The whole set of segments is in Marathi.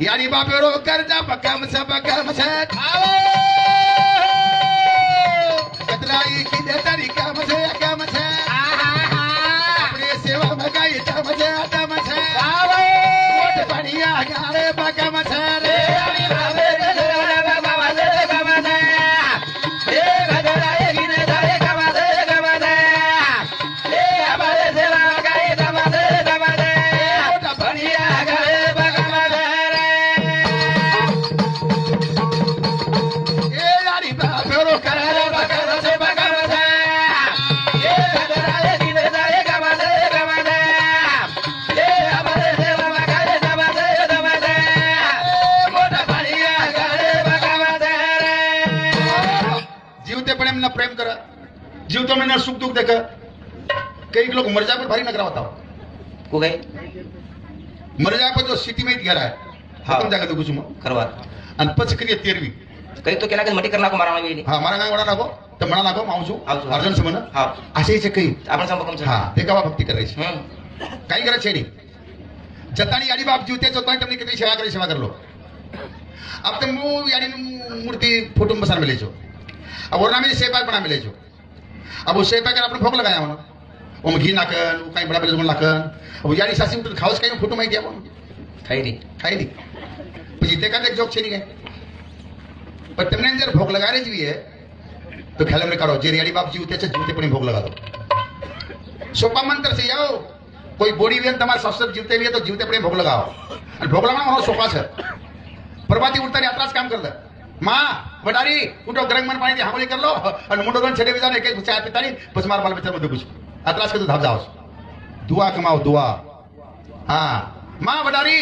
यारी बापेरो करजा बकम से कतराई की दे तरीका मसे अपने सेवा मगाई तमसे वोट बढ़िया गारे बकम से रे यारी बाबे प्रेम कर जीव तो मैंने सुख दुख देखा कई लोग मर जाए पर भारी नगरा बताओ को गए मर जाए पर जो सिटी में घर है खत्म जाकर तो कुछ करवा आणि पच करिए 13वी कई तो केला के मटी करना को मारा नाही हां मारा काय वडा नको तर म्हणा नको मावसू अर्जुन समन हां असे याचे काही आपण संपकम हां ते गावा भक्ती करायची काही करायचे नाही जतानी याडी बाप जीवते जो तंट किती सेवा करलो अब तो मु याडी मूर्ति फोटो बसार मिले छो अब और नामे सेपाक बना मिले छो अब वो सेपाक अपने भोग लगाया होना वो घी नाकन वो कहीं बड़ा बड़ा जोन नाकन अब याडी सासी उठ खाओस कहीं फोटो माई दिया वो खाई दी પછી તે કાતે જોક છે ની ગઈ पर तुमने अंदर भोग लगा रहे जी है तो ख्याल में करो जे रियाड़ी बाप जीवते छे जीवते पण भोग लगा दो सोपा मंत्र से आओ कोई बोडी वेन તમારા શાસ્ત્ર જીવતે भी है तो जीवते पण भोग लगाओ અને भोग लगावવાનો મારો સોપા છે પરવાતી ઉડતાની આત્રાસ કામ કર દે માં વડારી ઉઠો ગરમ મન પાણીથી હાંગોળી કર લો અને મુંડો દન છેડે બીજાને એક ચા પીતાની પછી માર બાલ બચ્ચા બધું પૂછ આત્રાસ કે તું ધાપ જાવ दुआ कमाओ दुआ हाँ माँ वडारी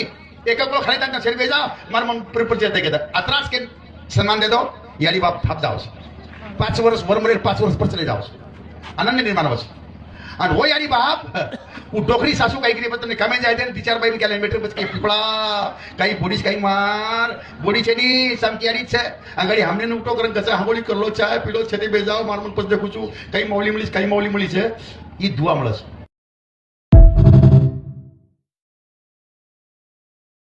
एक को खरीदा ना छेड़ भेजा मार मन पर जेते के आत्रास के सम्मान दे दो याली बाप थाप जाओ 5 वर्ष वरमरे 5 वर्ष पर चले जाओ आनंद निर्माण होस आणि हो याली बाप वो डोकरी सासू काही करी पण कामे जाय दे 4 बाई केले मीटर बच के पिपळा काही बोडीच काही मार बोडी छेनी समकी याली छे अंगडी हमने उठो करन कसा हांगोळी करलो चाय पीलो छेते बेजाओ मार मन पछ देखू छु काही मौली मळी छे ई दुआ मळस